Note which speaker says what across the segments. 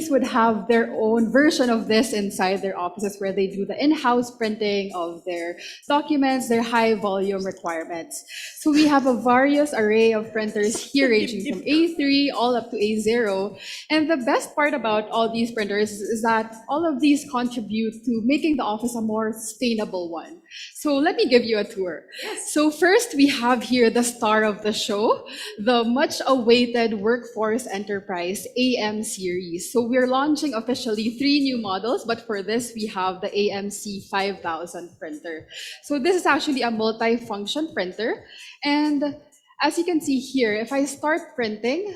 Speaker 1: companies would have their own version of this inside their offices where they do the in-house printing of their documents, their high volume requirements. So we have a various array of printers here ranging from A3 all up to A0. And the best part about all these printers is that all of these contribute to making the office a more sustainable one. So let me give you a tour.
Speaker 2: Yes.
Speaker 1: So first we have here the star of the show, the much awaited Workforce Enterprise AM series. So we're launching officially 3 new models, but for this we have the AMC 5000 printer. So this is actually a multi-function printer. And as you can see here, if I start printing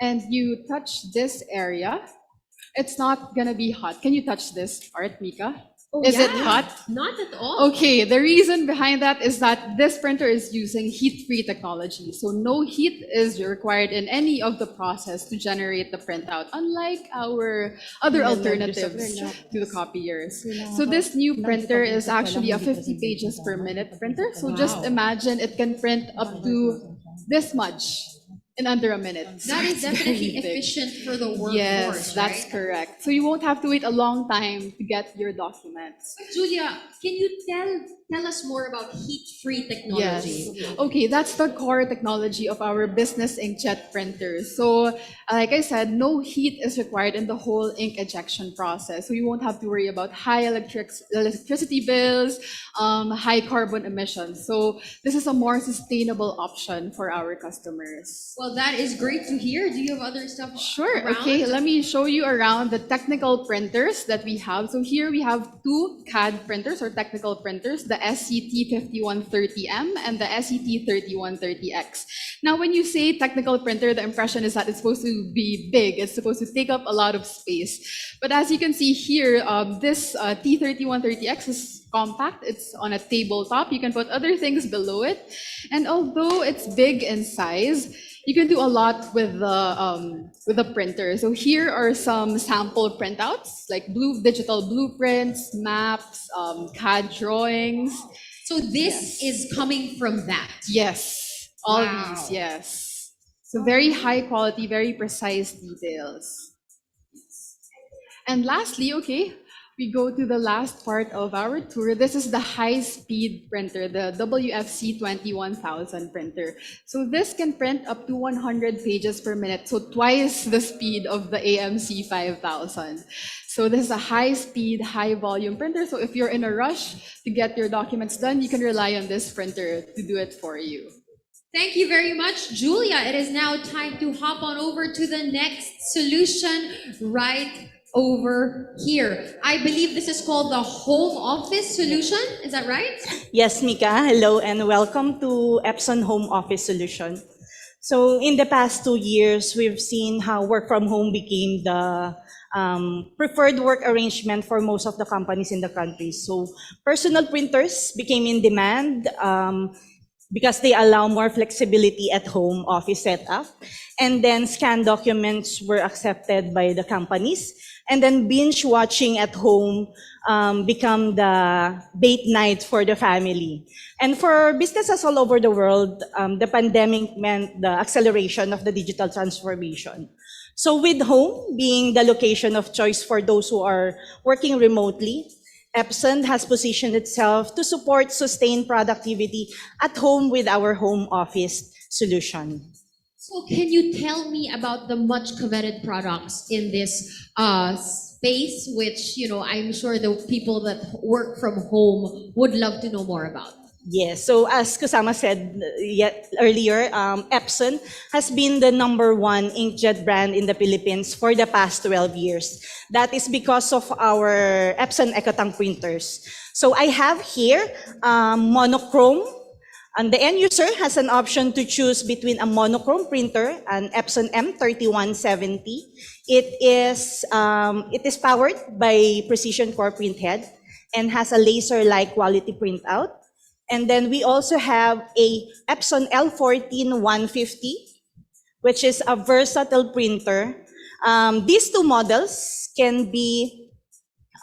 Speaker 1: and you touch this area, it's not gonna be hot. Can you touch this part, Mika?
Speaker 2: Oh,
Speaker 1: Is it
Speaker 2: yeah.
Speaker 1: hot?
Speaker 2: Not at all.
Speaker 1: Okay, the reason behind that is that this printer is using heat-free technology. So no heat is required in any of the process to generate the printout, unlike our other alternatives to the copiers. So this new printer is actually a 50 pages per minute printer. So just imagine it can print up to this much in under a minute.
Speaker 2: That is definitely efficient for the workforce,
Speaker 1: Yes, that's
Speaker 2: right?
Speaker 1: correct. So you won't have to wait a long time to get your documents.
Speaker 2: But Julia, can you tell us more about heat-free technology?
Speaker 1: Yes. Okay, that's the core technology of our business inkjet printers. So, like I said, no heat is required in the whole ink ejection process. So you won't have to worry about high electricity bills, high carbon emissions. So this is a more sustainable option for our customers.
Speaker 2: Well, that is great to hear. Do you have other stuff
Speaker 1: Sure.
Speaker 2: around?
Speaker 1: Okay, let me show you around the technical printers that we have. So here we have 2 CAD printers or technical printers, the SCT5130M and the SCT3130X. Now, when you say technical printer, the impression is that it's supposed to be big. It's supposed to take up a lot of space. But as you can see here, this T3130X is compact. It's on a tabletop. You can put other things below it. And although it's big in size, you can do a lot with the printer. So here are some sample printouts, like digital blueprints, maps, CAD drawings.
Speaker 2: So this is coming from that.
Speaker 1: Yes, all
Speaker 2: Wow.
Speaker 1: these, yes. So very high quality, very precise details. And lastly, okay, we go to the last part of our tour. This is the high-speed printer, the WFC 21000 printer. So this can print up to 100 pages per minute, so twice the speed of the AMC 5000. So this is a high-speed, high-volume printer. So if you're in a rush to get your documents done, you can rely on this printer to do it for you.
Speaker 2: Thank you very much, Julia. It is now time to hop on over to the next solution right over here. I believe this is called the home office solution. Is that right?
Speaker 3: Yes, Mika. Hello and welcome to Epson Home Office Solution. So in the past 2 years, we've seen how work from home became the preferred work arrangement for most of the companies in the country. So personal printers became in demand because they allow more flexibility at home office setup. And then scan documents were accepted by the companies. And then binge watching at home become the date night for the family. And for businesses all over the world, the pandemic meant the acceleration of the digital transformation. So with home being the location of choice for those who are working remotely, Epson has positioned itself to support sustained productivity at home with our home office solution.
Speaker 2: So can you tell me about the much coveted products in this space, which, you know, I'm sure the people that work from home would love to know more about?
Speaker 3: Yes, so as Kusama said earlier, Epson has been the #1 inkjet brand in the Philippines for the past 12 years. That is because of our Epson ecotank printers. So I have here monochrome, and the end user has an option to choose between a monochrome printer and Epson M3170. It is powered by Precision Core Print Head and has a laser-like quality printout. And then we also have a Epson L14150, which is a versatile printer. These 2 models can be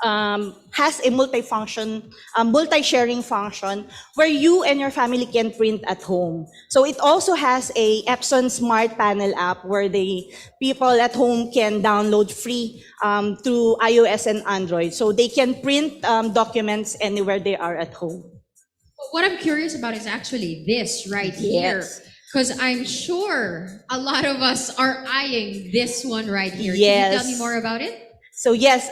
Speaker 3: has a multi-sharing function where you and your family can print at home. So it also has a Epson Smart Panel app where the people at home can download free through iOS and Android. So they can print documents anywhere they are at home.
Speaker 2: What I'm curious about is actually this right here.
Speaker 3: Yes.
Speaker 2: Because I'm sure a lot of us are eyeing this one right here. Can
Speaker 3: Yes.
Speaker 2: you tell me more about it?
Speaker 3: So yes,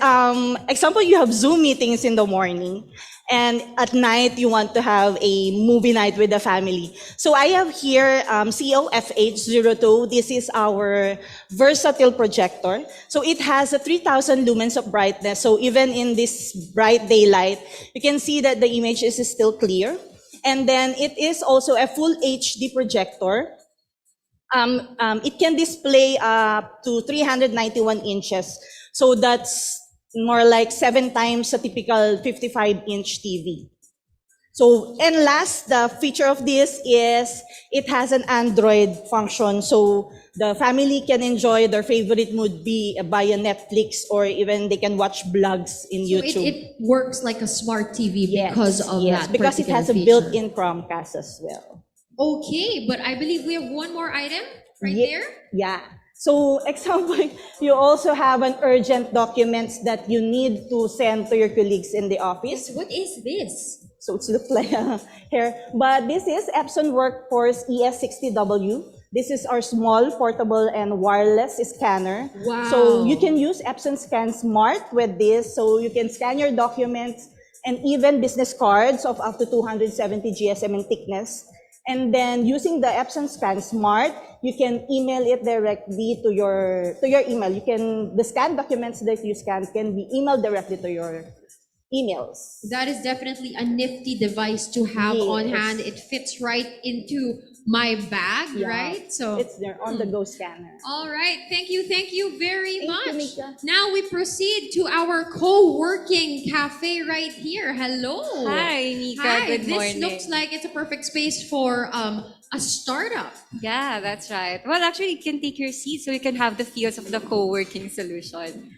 Speaker 3: example, you have Zoom meetings in the morning, and at night you want to have a movie night with the family. So I have here COFH02. This is our versatile projector. So it has a 3000 lumens of brightness. So even in this bright daylight, you can see that the image is still clear. And then it is also a full HD projector. It can display up to 391 inches. So that's more like 7 times a typical 55-inch TV. So, and last, the feature of this is it has an Android function. So the family can enjoy their favorite movie via Netflix, or even they can watch blogs in
Speaker 2: So
Speaker 3: YouTube.
Speaker 2: it works like a smart TV because of that
Speaker 3: because it has a
Speaker 2: particular feature.
Speaker 3: built-in Chromecast as well.
Speaker 2: Okay, but I believe we have one more item right there.
Speaker 3: Yeah. So, example, you also have an urgent documents that you need to send to your colleagues in the office.
Speaker 2: What is this?
Speaker 3: So it looks like here, but this is Epson Workforce ES60W. This is our small, portable, and wireless scanner.
Speaker 2: Wow.
Speaker 3: So you can use Epson Scan Smart with this. So you can scan your documents and even business cards of up to 270 GSM in thickness. And then using the Epson Scan Smart, you can email it directly to your email. The scanned documents that you scan can be emailed directly to your emails.
Speaker 2: That is definitely a nifty device to have on hand. It fits right into my bag, right? So
Speaker 3: it's there on the go scanner.
Speaker 2: all right, thank you very much.
Speaker 3: you, Mika.
Speaker 2: Now we proceed to our co-working cafe right here. Hello.
Speaker 4: Hi, Nika.
Speaker 2: Hi.
Speaker 4: Good
Speaker 2: This
Speaker 4: morning.
Speaker 2: looks like it's a perfect space for a startup.
Speaker 4: Yeah, that's right. Well, actually, you can take your seat so you can have the feels of the co-working solution.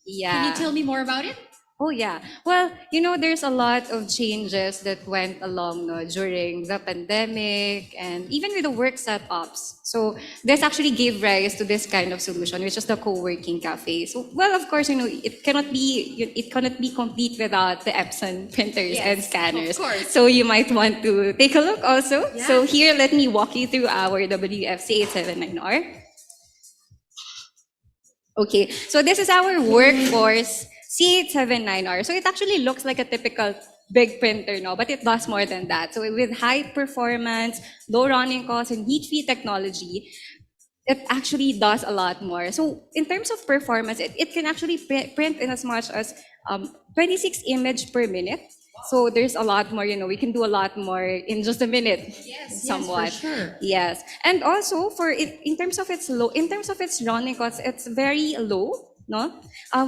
Speaker 4: Yeah.
Speaker 2: Can you tell me more about it?
Speaker 4: Oh, yeah. Well, there's a lot of changes that went along during the pandemic and even with the work setups. So this actually gave rise to this kind of solution, which is the co-working cafe. So, well, of course, it cannot be complete without the Epson printers and scanners.
Speaker 2: of course.
Speaker 4: So you might want to take a look also.
Speaker 2: Yeah.
Speaker 4: So here, let me walk you through our WFC 879R. Okay, so this is our workforce C879R. So it actually looks like a typical big printer, but it does more than that. So with high performance, low running costs, and heat-free technology, it actually does a lot more. So in terms of performance, it can actually print in as much as 26 images per minute. So there's a lot more, we can do a lot more in just a minute.
Speaker 2: Yes,
Speaker 4: somewhat.
Speaker 2: for sure.
Speaker 4: Yes. And also in terms of its running costs, it's very low. No?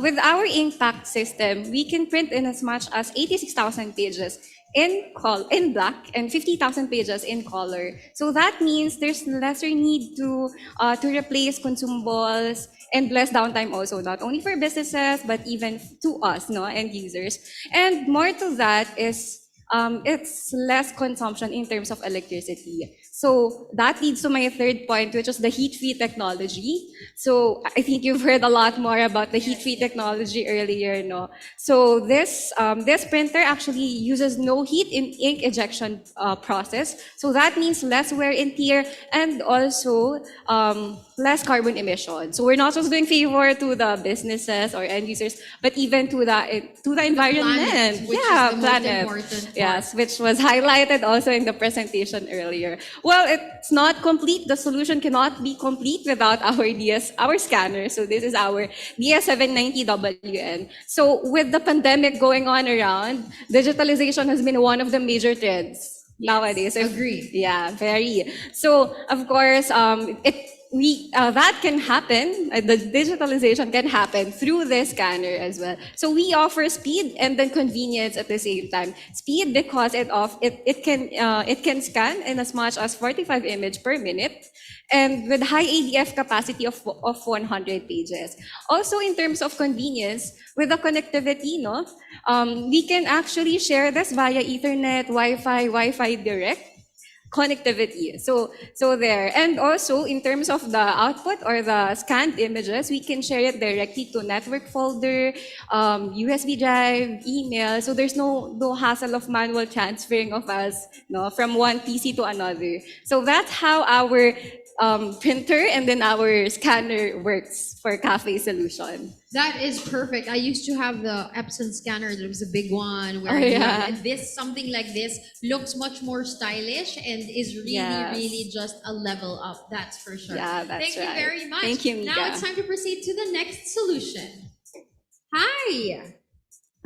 Speaker 4: With our impact system, we can print in as much as 86,000 pages in black and 50,000 pages in color. So that means there's lesser need to replace consumables and less downtime also, not only for businesses, but even to us, end users. And more to that is it's less consumption in terms of electricity. So that leads to my third point, which is the heat-free technology. So I think you've heard a lot more about the heat-free technology earlier, no? So this printer actually uses no heat in ink ejection process. So that means less wear and tear and also less carbon emissions. So we're not just doing favor to the businesses or end users, but even to the environment.
Speaker 2: Planet, which is the most
Speaker 4: planet.
Speaker 2: important part.
Speaker 4: Yes, which was highlighted also in the presentation earlier. Well, it's not complete. The solution cannot be complete without our scanner. So this is our DS790WN. So with the pandemic going on around, digitalization has been one of the major trends nowadays.
Speaker 2: Agree.
Speaker 4: Yeah, very. So of course, that can happen, the digitalization can happen through this scanner as well. So we offer speed and then convenience at the same time. Speed because it can scan in as much as 45 image per minute, and with high ADF capacity of 100 pages. Also in terms of convenience, with the connectivity, no, we can actually share this via Ethernet, Wi-Fi direct connectivity. So there. And also in terms of the output or the scanned images, we can share it directly to network folder, USB drive, email. So there's no hassle of manual transferring of files, no, from one PC to another. So that's how our printer and then our scanner works for Cafe solution.
Speaker 2: That is perfect. I used to have the Epson scanner. There was a big one where
Speaker 4: Oh,
Speaker 2: you
Speaker 4: yeah.
Speaker 2: have, and this, something like this looks much more stylish and is really,
Speaker 4: Yes.
Speaker 2: really just a level up. That's for sure.
Speaker 4: Yeah, that's
Speaker 2: Thank you
Speaker 4: right.
Speaker 2: very much.
Speaker 4: Thank you,
Speaker 2: Now
Speaker 4: Mika.
Speaker 2: it's time to proceed to the next solution. Hi.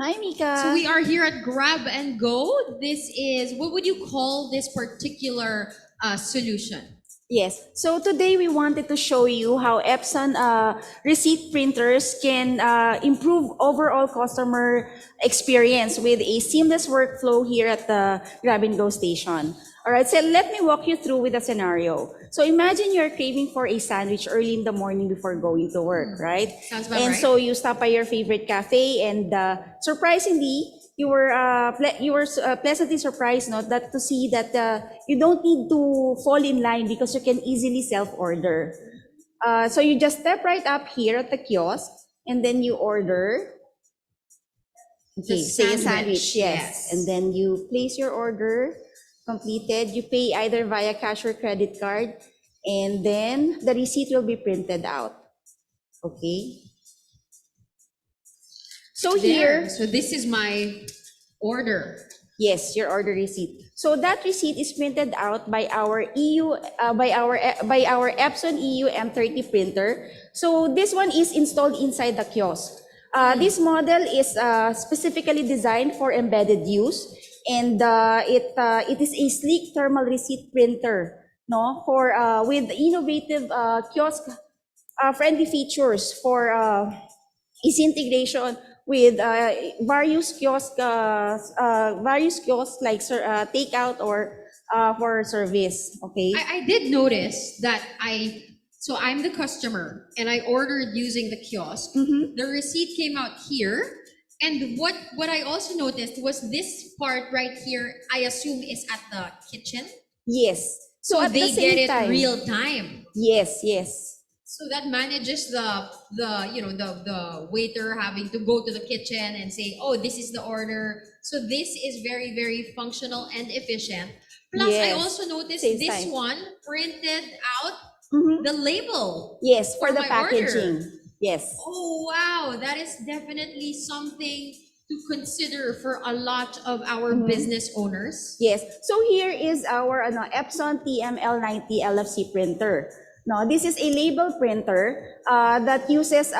Speaker 3: Hi, Mika.
Speaker 2: So we are here at Grab and Go. This is, what would you call this particular solution?
Speaker 5: Yes. So today we wanted to show you how Epson receipt printers can improve overall customer experience with a seamless workflow here at the Grab and Go station. All right, so let me walk you through with a scenario. So imagine you're craving for a sandwich early in the morning before going to work, right?
Speaker 2: Sounds about
Speaker 5: And
Speaker 2: right.
Speaker 5: so you stop by your favorite cafe, and surprisingly, you were pleasantly surprised, no, that to see that you don't need to fall in line because you can easily self-order. So you just step right up here at the kiosk, and then you order. Okay, say a sandwich, yes. And then you place your order, completed. You pay either via cash or credit card, and then the receipt will be printed out. Okay. So
Speaker 2: There.
Speaker 5: here,
Speaker 2: So this is my order.
Speaker 5: yes, your order receipt. So that receipt is printed out by our by our Epson EU M30 printer. So this one is installed inside the kiosk. This model is specifically designed for embedded use, and it is a sleek thermal receipt printer, no, for with innovative kiosk friendly features for easy integration with various kiosks like takeout or for service. Okay.
Speaker 2: I did notice that so I'm the customer and I ordered using the kiosk.
Speaker 5: Mhm.
Speaker 2: The receipt came out here. And what I also noticed was this part right here, I assume is at the kitchen.
Speaker 5: Yes.
Speaker 2: So
Speaker 5: at the
Speaker 2: they
Speaker 5: same
Speaker 2: get it
Speaker 5: time,
Speaker 2: real time.
Speaker 5: Yes. Yes.
Speaker 2: So that manages the the waiter having to go to the kitchen and say, oh, this is the order. So this is very, very functional and efficient. Plus, I
Speaker 5: Yes.
Speaker 2: also noticed
Speaker 5: Saves
Speaker 2: this
Speaker 5: time.
Speaker 2: one printed out
Speaker 5: Mhm.
Speaker 2: the label.
Speaker 5: Yes, for the
Speaker 2: my order.
Speaker 5: packaging. Yes.
Speaker 2: Oh, wow. That is definitely something to consider for a lot of our business owners.
Speaker 5: Yes. So here is our Epson TML90 LFC printer. Now, this is a label printer that uses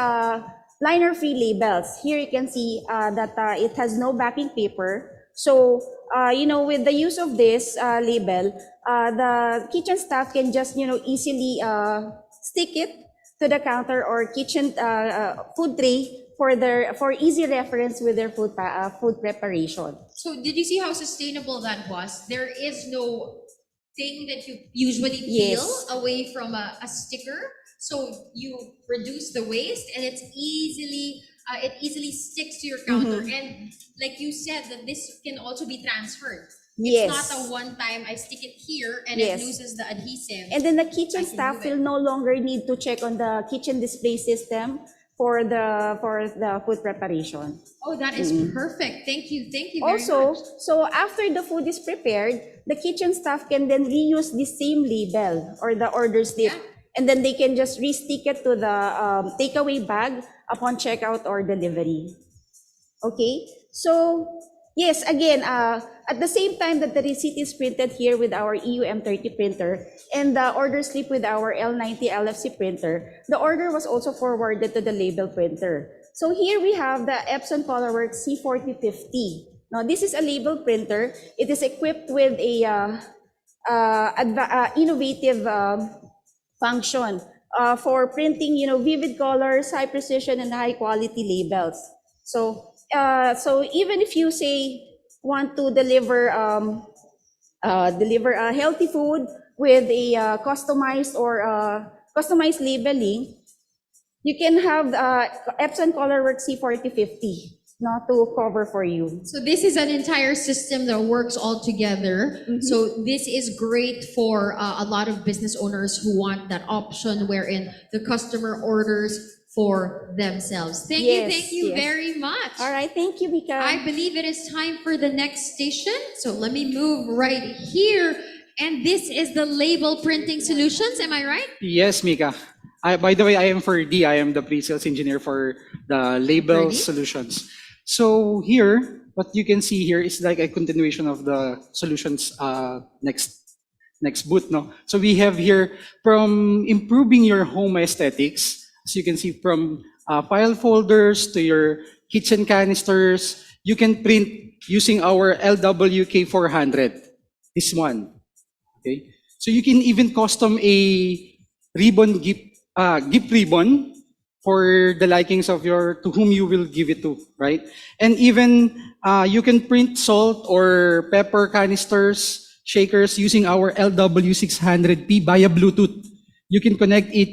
Speaker 5: liner-free labels. Here you can see that it has no backing paper. So, with the use of this label, the kitchen staff can just, easily stick it to the counter or kitchen food tray for easy reference with their food preparation.
Speaker 2: So did you see how sustainable that was? There is no thing that you usually peel
Speaker 5: Yes.
Speaker 2: away from a sticker. So you reduce the waste and it easily sticks to your counter. And like you said, that this can also be transferred.
Speaker 5: Yes.
Speaker 2: It's not a one-time, I stick it here and
Speaker 5: Yes.
Speaker 2: it loses the adhesive.
Speaker 5: And then the kitchen
Speaker 2: I can
Speaker 5: staff
Speaker 2: move
Speaker 5: will
Speaker 2: it.
Speaker 5: no longer need to check on the kitchen display system for the food preparation.
Speaker 2: Oh, that is perfect. Thank you very
Speaker 5: Also,
Speaker 2: much.
Speaker 5: so after the food is prepared, the kitchen staff can then reuse the same label or the order slip,
Speaker 2: Yeah.
Speaker 5: and then they can just re-stick it to the takeaway bag upon checkout or delivery. Okay, so yes, again, at the same time that the receipt is printed here with our EU M30 printer and the order slip with our L90 LFC printer, the order was also forwarded to the label printer. So here we have the Epson ColorWorks C4050. Now this is a label printer. It is equipped with a innovative function for printing, vivid colors, high precision, and high quality labels. So, so even if you say want to deliver a healthy food with a customized labeling, you can have Epson ColorWorks C4050 not to cover for you.
Speaker 2: So this is an entire system that works all together. So this is great for a lot of business owners who want that option wherein the customer orders for themselves. Thank you
Speaker 5: Yes.
Speaker 2: very much.
Speaker 5: All right, thank you, Mika.
Speaker 2: I believe it is time for the next station. So let me move right here. And this is the label printing solutions, am I right?
Speaker 6: Yes, Mika. By the way, I am Ferdy. I am the pre-sales engineer for the label
Speaker 2: Ferdy?
Speaker 6: solutions. So here, what you can see here is like a continuation of the solutions next booth. No? So we have here from improving your home aesthetics, as you can see from file folders to your kitchen canisters, you can print using our LWK400, this one. Okay, so you can even custom a ribbon gift ribbon for the likings of to whom you will give it to, right? And even you can print salt or pepper canisters, shakers using our LW600P via Bluetooth. You can connect it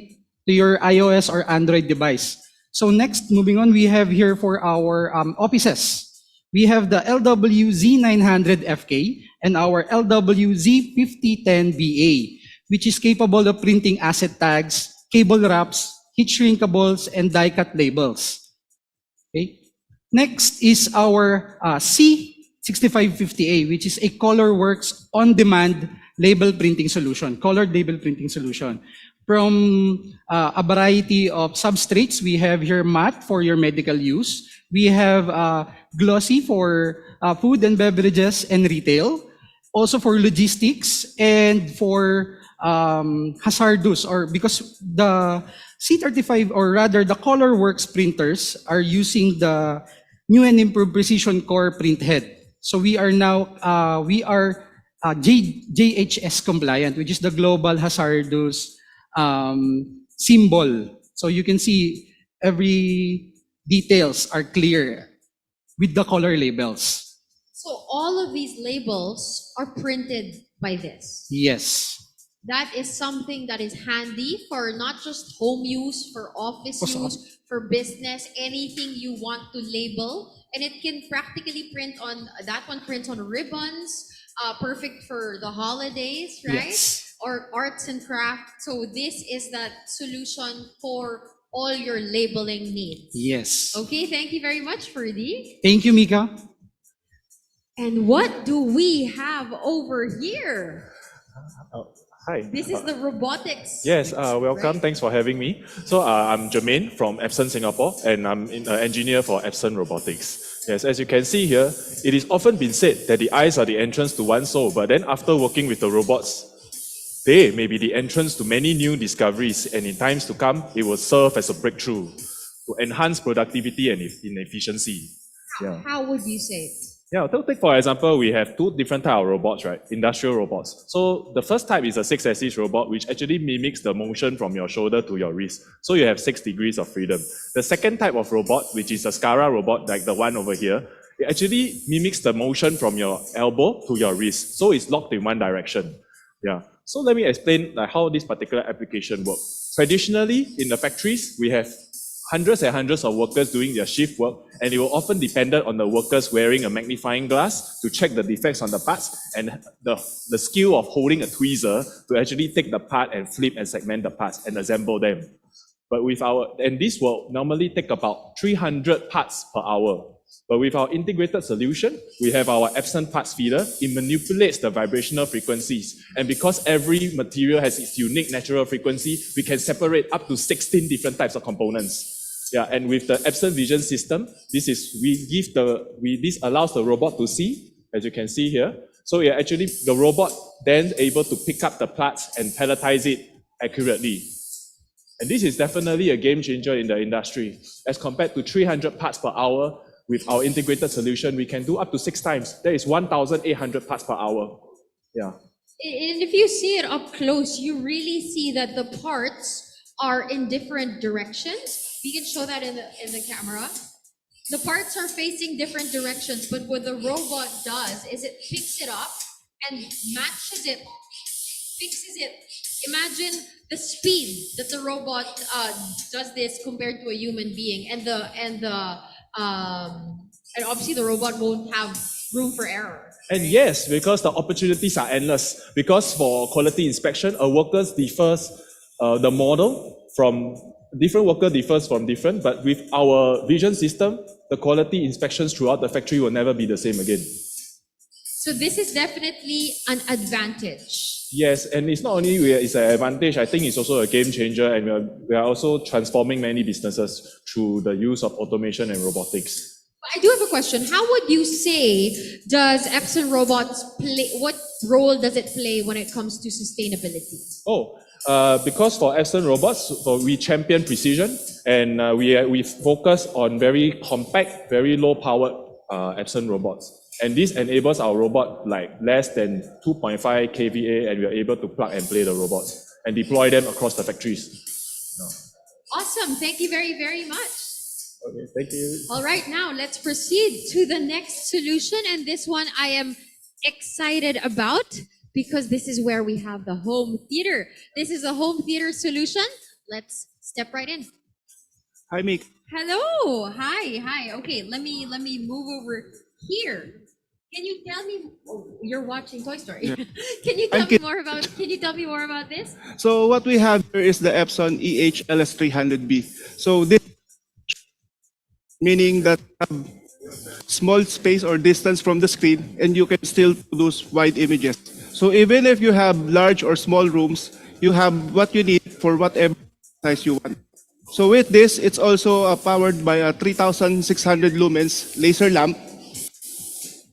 Speaker 6: to your iOS or Android device. So next, moving on, we have here for our offices. We have the LWZ900FK and our LWZ5010BA, which is capable of printing asset tags, cable wraps, heat shrinkables, and die-cut labels. Okay. Next is our C6550A, which is a ColorWorks on-demand label printing solution, colored label printing solution. From a variety of substrates, we have here matte for your medical use. We have glossy for food and beverages and retail, also for logistics and for hazardous, or because the C35, or rather the ColorWorks printers are using the new and improved precision core print head. So we are now JHS compliant, which is the global hazardous symbol. So you can see every details are clear with the color labels.
Speaker 2: So all of these labels are printed by this.
Speaker 6: Yes.
Speaker 2: That is something that is handy for not just home use, for office use, for business, anything you want to label. And it can practically print on, that one prints on ribbons, perfect for the holidays, right?
Speaker 6: Yes.
Speaker 2: Or arts and crafts. So this is that solution for all your labeling needs.
Speaker 6: Yes.
Speaker 2: Okay, thank you very much, Ferdy.
Speaker 6: Thank you, Mika.
Speaker 2: And what do we have over here?
Speaker 7: Hi.
Speaker 2: This is the robotics.
Speaker 7: Yes, welcome.
Speaker 2: Right?
Speaker 7: Thanks for having me. So I'm Jermaine from Epson Singapore, and I'm an engineer for Epson Robotics. Yes, as you can see here, it is often been said that the eyes are the entrance to one's soul, but then after working with the robots, they may be the entrance to many new discoveries, and in times to come, it will serve as a breakthrough to enhance productivity and efficiency. Yeah.
Speaker 2: How would you say it?
Speaker 7: Yeah, take for example, we have two different types of robots, right? Industrial robots. So the first type is a 6-axis robot, which actually mimics the motion from your shoulder to your wrist. So you have 6 degrees of freedom. The second type of robot, which is a SCARA robot, like the one over here, it actually mimics the motion from your elbow to your wrist. So it's locked in one direction. Yeah. So let me explain how this particular application works. Traditionally, in the factories, we have hundreds and hundreds of workers doing their shift work, and it will often depend on the workers wearing a magnifying glass to check the defects on the parts, and the skill of holding a tweezer to actually take the part and flip and segment the parts and assemble them. But and this will normally take about 300 parts per hour. But with our integrated solution, we have our Epson parts feeder. It manipulates the vibrational frequencies. And because every material has its unique natural frequency, we can separate up to 16 different types of components. Yeah, and with the Epson Vision system, this allows the robot to see, as you can see here. So the robot then able to pick up the parts and palletize it accurately. And this is definitely a game changer in the industry. As compared to 300 parts per hour, with our integrated solution, we can do up to 6 times. That is 1,800 parts per hour. Yeah.
Speaker 2: And if you see it up close, you really see that the parts are in different directions. We can show that in the camera. The parts are facing different directions, but what the robot does is it picks it up and matches it, fixes it. Imagine the speed that the robot does this compared to a human being, and obviously the robot won't have room for error.
Speaker 7: And yes, because the opportunities are endless. Because for quality inspection, a worker differs, the model from different worker differs from different, but with our vision system, the quality inspections throughout the factory will never be the same again.
Speaker 2: So this is definitely an advantage.
Speaker 7: Yes, and it's not only it's an advantage, I think it's also a game changer, and we are also transforming many businesses through the use of automation and robotics.
Speaker 2: I do have a question. How would you say does Epson robots play? What role does it play when it comes to sustainability?
Speaker 7: Because for Epson robots, we champion precision, and we focus on very compact, very low-powered Epson robots. And this enables our robot like less than 2.5 kVA, and we are able to plug and play the robots and deploy them across the factories.
Speaker 2: Awesome. Thank you very, very much.
Speaker 7: Okay, thank you.
Speaker 2: All right, now let's proceed to the next solution. And this one I am excited about because this is where we have the home theater. This is a home theater solution. Let's step right in.
Speaker 8: Hi, Mick.
Speaker 2: Hello. Hi. Okay, let me move over here. Can you tell me? Oh, you're watching Toy Story.
Speaker 8: Yeah.
Speaker 2: Can you tell me more about this?
Speaker 8: So what we have here is the Epson EH-LS300B. So this meaning that you have small space or distance from the screen, and you can still produce wide images. So even if you have large or small rooms, you have what you need for whatever size you want. So with this, it's also powered by a 3600 lumens laser lamp,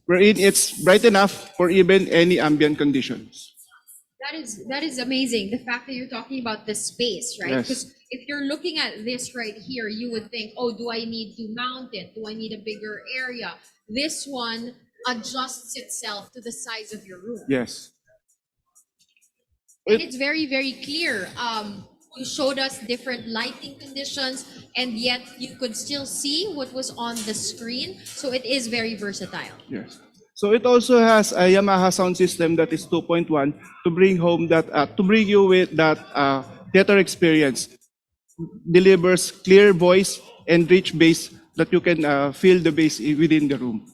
Speaker 8: wherein it's bright enough for even any ambient conditions.
Speaker 2: That is amazing. The fact that you're talking about the space, right?
Speaker 8: Yes.
Speaker 2: Because if you're looking at this right here, you would think, oh, do I need to mount it? Do I need a bigger area? This one adjusts itself to the size of your room.
Speaker 8: Yes.
Speaker 2: And it's very, very clear. You showed us different lighting conditions, and yet you could still see what was on the screen. So it is very versatile.
Speaker 8: Yes. So it also has a Yamaha sound system that is 2.1 to bring home that to bring you with that theater experience. Delivers clear voice and rich bass that you can feel the bass within the room.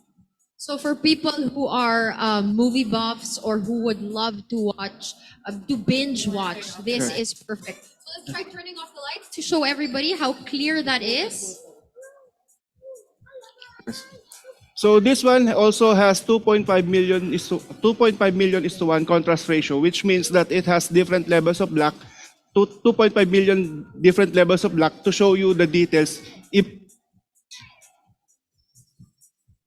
Speaker 2: So for people who are movie buffs or who would love to watch, to binge watch, this is perfect. So let's try turning off the lights to show everybody how clear that is.
Speaker 8: So this one also has 2.5 million is to 1 contrast ratio, which means that it has different levels of black, 2.5 million different levels of black to show you the details.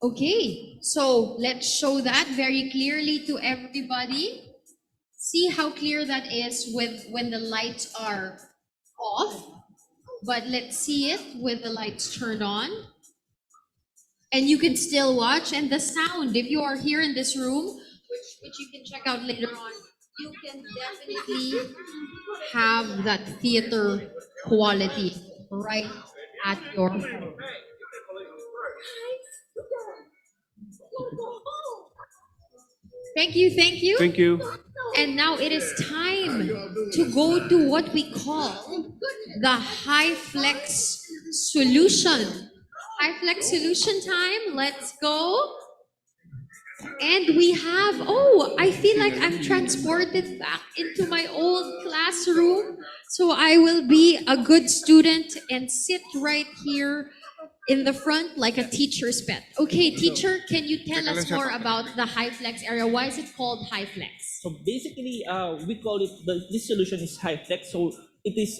Speaker 2: Okay, so let's show that very clearly to everybody. See how clear that is with when the lights are off, but let's see it with the lights turned on. And you can still watch, and the sound, if you are here in this room, which you can check out later on, you can definitely have that theater quality right at your home. Thank you.
Speaker 8: Thank you.
Speaker 2: And now it is time to go to what we call the high flex solution. High flex solution time. Let's go. And we have, oh, I feel like I'm transported back into my old classroom. So I will be a good student and sit right here in the front like a teacher's pet. Okay, teacher, can you tell us more about the high flex area? Why is it called high flex?
Speaker 9: So basically, we call it, this solution is high flex. So it is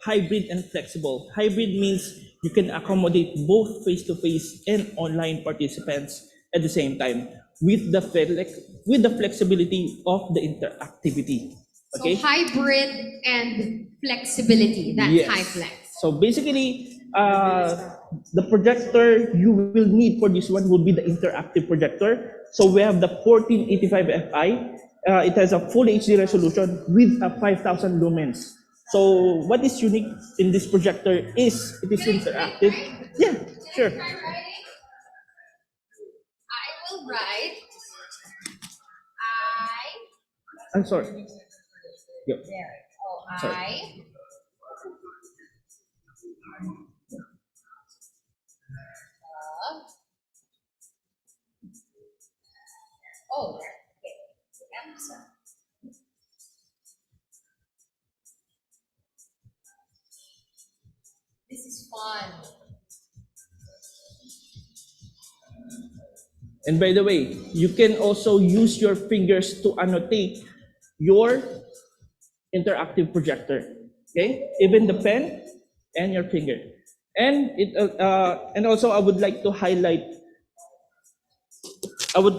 Speaker 9: hybrid and flexible. Hybrid means you can accommodate both face-to-face and online participants at the same time with the flexibility of the interactivity. Okay?
Speaker 2: So hybrid and flexibility, that's
Speaker 9: Yes.
Speaker 2: high flex.
Speaker 9: So basically, the projector you will need for this one will be the interactive projector. So we have the 1485 Fi. It has a full HD resolution with a 5000 lumens So what is unique in this projector is it is interactive. Yeah, sure.
Speaker 2: I will write.
Speaker 9: I'm sorry. Yep. Sorry.
Speaker 2: I. Oh, Epson. This is fun.
Speaker 9: And by the way, you can also use your fingers to annotate your interactive projector. Okay, even the pen and your finger. And also I would like to highlight our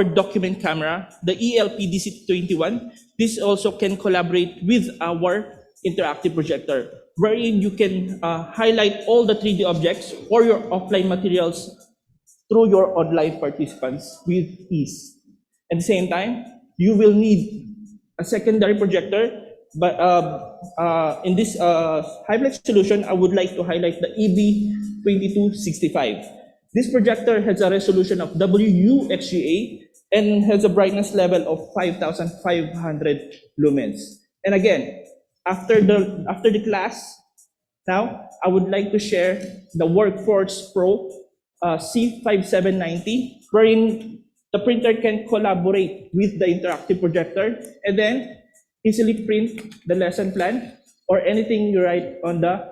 Speaker 9: document camera, the ELPDC21. This also can collaborate with our interactive projector, wherein you can highlight all the 3D objects or your offline materials through your online participants with ease. At the same time, you will need a secondary projector, but in this HyFlex solution, I would like to highlight the EB2265. This projector has a resolution of WUXGA and has a brightness level of 5,500 lumens. And again, after the class, now I would like to share the Workforce Pro C5790, wherein the printer can collaborate with the interactive projector and then easily print the lesson plan or anything you write on the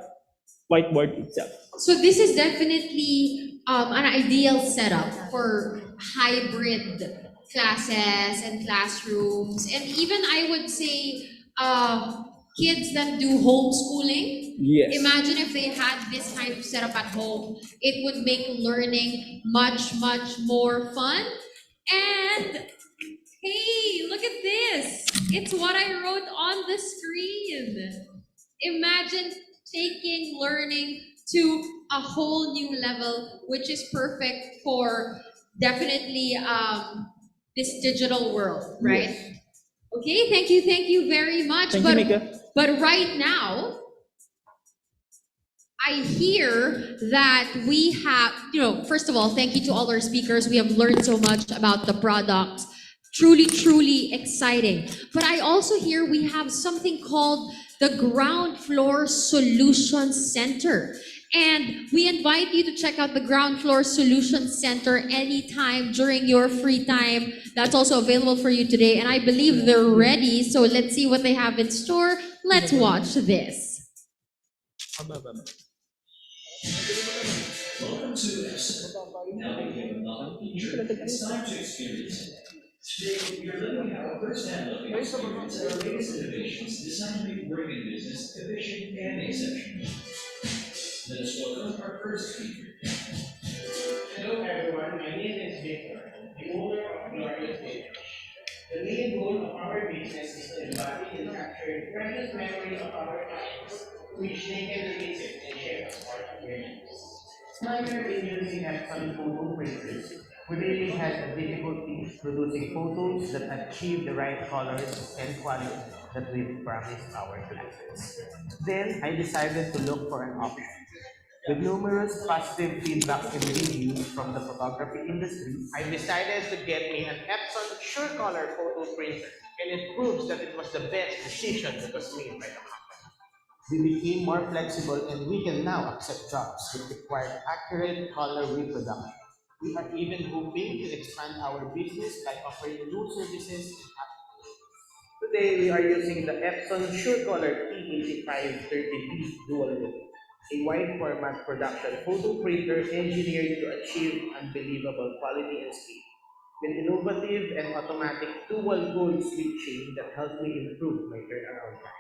Speaker 9: whiteboard itself.
Speaker 2: So this is definitely an ideal setup for hybrid classes and classrooms, and even I would say kids that do homeschooling.
Speaker 9: Yes.
Speaker 2: Imagine if they had this kind of setup at home, it would make learning much, much more fun. And hey, look at this. It's what I wrote on the screen. Imagine taking learning to a whole new level, which is perfect for definitely this digital world, right?
Speaker 9: Yes.
Speaker 2: Okay, thank you very much.
Speaker 9: Thank you, Mika.
Speaker 2: But right now, I hear that we have, first of all, thank you to all our speakers. We have learned so much about the products. Truly, truly exciting. But I also hear we have something called the Ground Floor Solution Center. And we invite you to check out the Ground Floor Solution Center anytime during your free time. That's also available for you today. And I believe they're ready. So let's see what they have in store. Let's watch this.
Speaker 10: Welcome to Epson. Now that you have another feature, it's time to experience it. Today, you're learning how a first-hand look at experience our latest innovations designed to make work in business efficient and exceptional. Let us welcome our first speaker.
Speaker 11: Hello everyone, my name is Victor, the owner of Glorious Village. The main goal of our business is to embody and capture precious memories of our clients, which they can revisit and share as part of their lives. Prior in using Epson photo printers, we really had a difficulty producing photos that achieve the right colors and quality that we've promised our clients. Then I decided to look for an option. With numerous positive feedback and reviews from the photography industry, I decided to get me an Epson SureColor photo printer, and it proves that it was the best decision that was made by the company. We became more flexible and we can now accept jobs that require accurate color reproduction. We are even hoping to expand our business by offering new services and applications. Today, we are using the Epson SureColor T8530B Dual Look, a wide format production photo printer engineered to achieve unbelievable quality and speed, with innovative and automatic dual gold switching that helped me improve my turnaround time.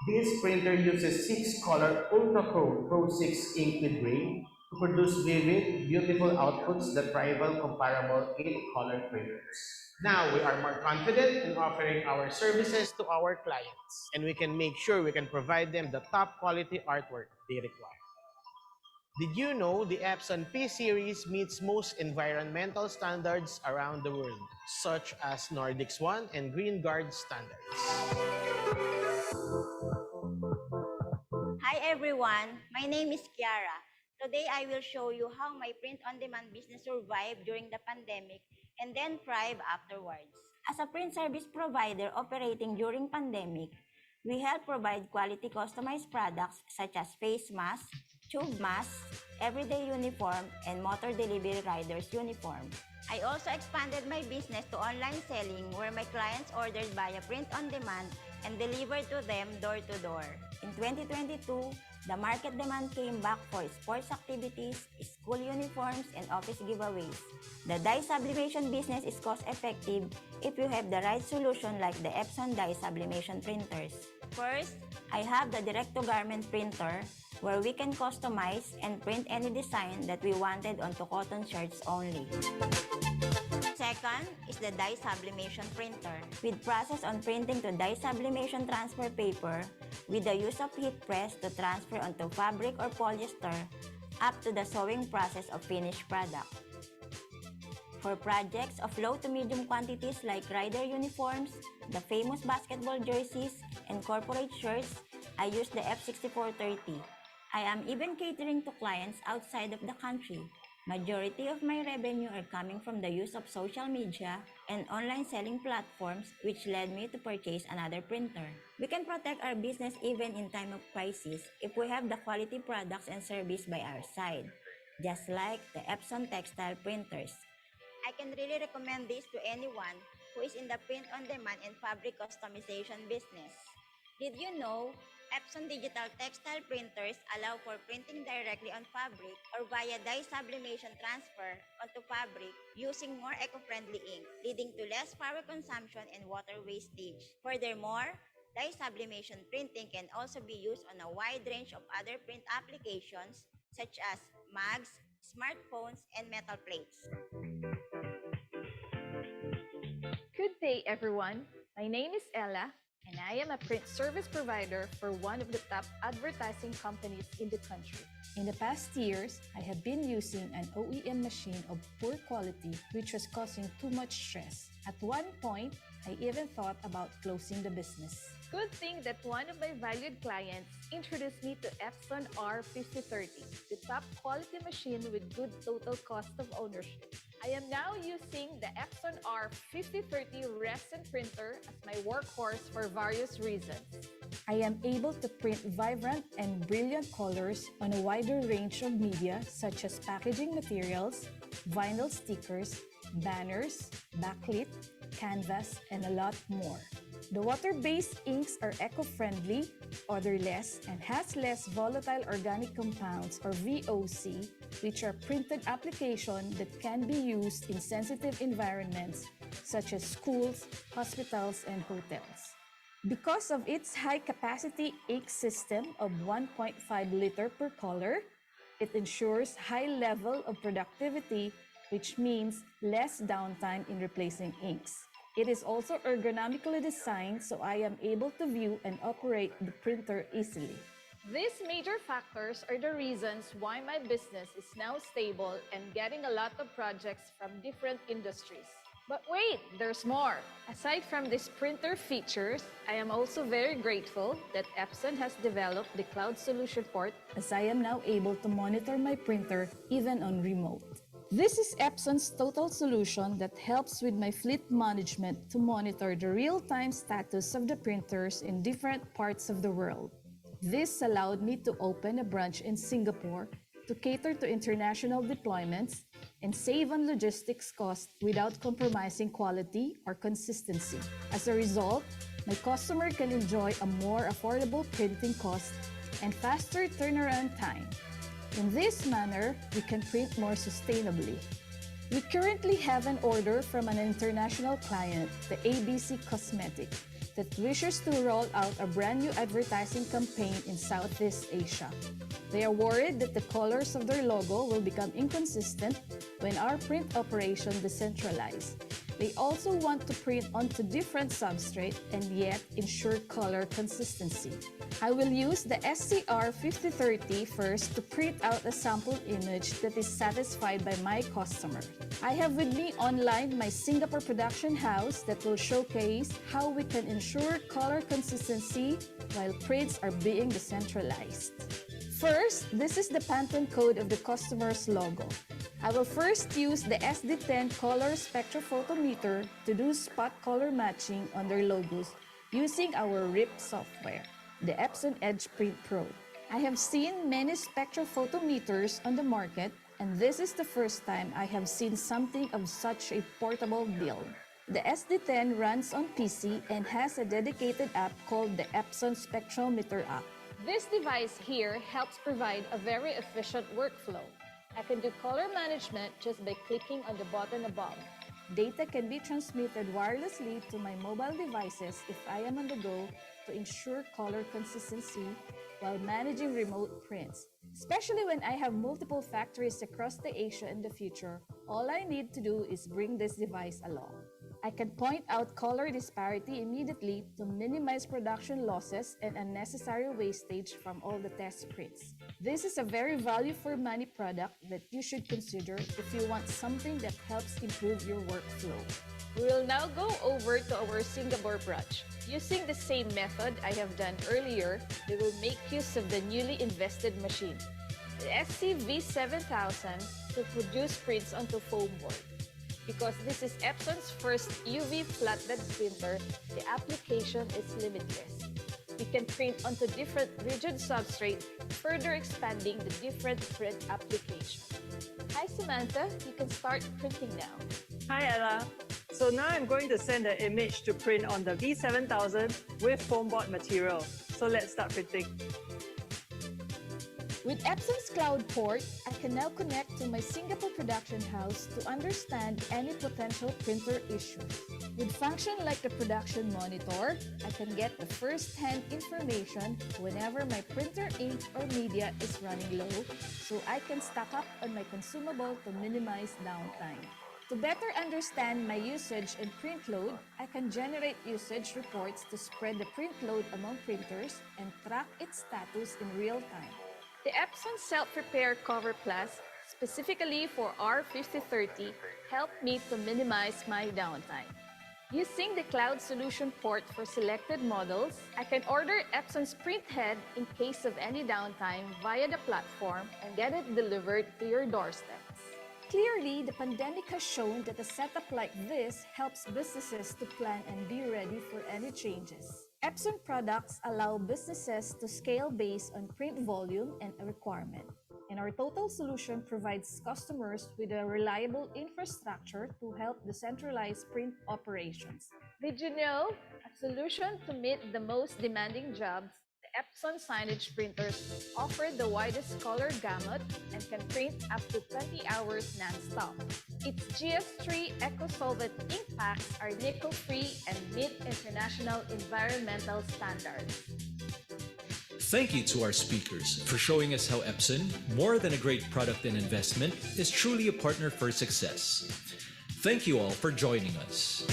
Speaker 11: This printer uses 6-color Ultra Pro 6 ink with gray to produce vivid, beautiful outputs that rival comparable 8-color printers. Now we are more confident in offering our services to our clients, and we can make sure we can provide them the top quality artwork they require. Did you know the Epson P-Series meets most environmental standards around the world, such as Nordic Swan and Green Guard standards?
Speaker 12: Hi everyone, my name is Kiara. Today I will show you how my print-on-demand business survived during the pandemic and then thrived afterwards. As a print service provider operating during pandemic, we help provide quality customized products such as face masks, tube masks, everyday uniform, and motor delivery riders uniform. I also expanded my business to online selling where my clients ordered via print on demand and delivered to them door to door. In 2022, the market demand came back for sports activities, school uniforms, and office giveaways. The dye sublimation business is cost-effective if you have the right solution like the Epson dye sublimation printers. First, I have the direct-to-garment printer where we can customize and print any design that we wanted onto cotton shirts only. Second is the dye sublimation printer, with process on printing to dye sublimation transfer paper with the use of heat press to transfer onto fabric or polyester up to the sewing process of finished product. For projects of low to medium quantities like rider uniforms, the famous basketball jerseys, and corporate shirts, I use the F6430. I am even catering to clients outside of the country. Majority of my revenue are coming from the use of social media and online selling platforms, which led me to purchase another printer. We can protect our business even in time of crisis if we have the quality products and service by our side, just like the Epson textile printers. I can really recommend this to anyone who is in the print-on-demand and fabric customization business. Did you know Epson digital textile printers allow for printing directly on fabric or via dye sublimation transfer onto fabric using more eco-friendly ink, leading to less power consumption and water wastage. Furthermore, dye sublimation printing can also be used on a wide range of other print applications such as mugs, smartphones, and metal plates.
Speaker 13: Good day, everyone. My name is Ella, and I am a print service provider for one of the top advertising companies in the country. In the past years, I have been using an OEM machine of poor quality, which was causing too much stress. At one point, I even thought about closing the business. Good thing that one of my valued clients introduced me to Epson R5030, the top quality machine with good total cost of ownership. I am now using the Epson R5030 resin printer as my workhorse for various reasons. I am able to print vibrant and brilliant colors on a wider range of media such as packaging materials, vinyl stickers, banners, backlit, canvas, and a lot more. The water-based inks are eco-friendly, odorless, and has less volatile organic compounds or VOC, which are printed applications that can be used in sensitive environments such as schools, hospitals, and hotels. Because of its high-capacity ink system of 1.5 liter per color, it ensures high level of productivity, which means less downtime in replacing inks. It is also ergonomically designed so I am able to view and operate the printer easily. These major factors are the reasons why my business is now stable and getting a lot of projects from different industries. But wait, there's more. Aside from these printer features, I am also very grateful that Epson has developed the cloud solution port, as I am now able to monitor my printer even on remote. This is Epson's total solution that helps with my fleet management to monitor the real-time status of the printers in different parts of the world. This allowed me to open a branch in Singapore to cater to international deployments and save on logistics costs without compromising quality or consistency. As a result, my customer can enjoy a more affordable printing cost and faster turnaround time. In this manner, we can print more sustainably. We currently have an order from an international client, the ABC Cosmetic, that wishes to roll out a brand new advertising campaign in Southeast Asia. They are worried that the colors of their logo will become inconsistent when our print operation decentralized. They also want to print onto different substrate and yet ensure color consistency. I will use the SCR5030 first to print out a sample image that is satisfied by my customer. I have with me online my Singapore production house that will showcase how we can ensure color consistency while prints are being decentralized. First, this is the Pantone code of the customer's logo. I will first use the SD10 color spectrophotometer to do spot color matching on their logos using our RIP software, the Epson Edge Print Pro. I have seen many spectrophotometers on the market, and this is the first time I have seen something of such a portable build. The SD10 runs on PC and has a dedicated app called the Epson Spectrometer app. This device here helps provide a very efficient workflow. I can do color management just by clicking on the button above. Data can be transmitted wirelessly to my mobile devices if I am on the go to ensure color consistency while managing remote prints. Especially when I have multiple factories across the Asia in the future, all I need to do is bring this device along. I can point out color disparity immediately to minimize production losses and unnecessary wastage from all the test prints. This is a very value for money product that you should consider if you want something that helps improve your workflow.
Speaker 14: We will now go over to our Singapore branch. Using the same method I have done earlier, we will make use of the newly invested machine, the SCV7000, to produce prints onto foam board. Because this is Epson's first UV flatbed printer, the application is limitless. We can print onto different rigid substrate, further expanding the different print application. Hi Samantha, you can start printing now.
Speaker 15: Hi Ella. So now I'm going to send the image to print on the V7000 with foam board material. So let's start printing.
Speaker 13: With Epson's cloud port, I can now connect to my Singapore production house to understand any potential printer issues. With function like the production monitor, I can get the first-hand information whenever my printer ink or media is running low, so I can stock up on my consumable to minimize downtime. To better understand my usage and print load, I can generate usage reports to spread the print load among printers and track its status in real time.
Speaker 14: The Epson Self-Repair Cover Plus, specifically for R5030, helped me to minimize my downtime. Using the cloud solution port for selected models, I can order Epson's print head in case of any downtime via the platform and get it delivered to your doorstep.
Speaker 13: Clearly, the pandemic has shown that a setup like this helps businesses to plan and be ready for any changes. Epson products allow businesses to scale based on print volume and a requirement. And our total solution provides customers with a reliable infrastructure to help decentralize print operations.
Speaker 14: Did you know? A solution to meet the most demanding jobs, the Epson signage printers offer the widest color gamut and can print up to 20 hours non-stop. Its GS3 eco-solvent ink packs are nickel-free and meet international environmental standards.
Speaker 10: Thank you to our speakers for showing us how Epson, more than a great product and investment, is truly a partner for success. Thank you all for joining us.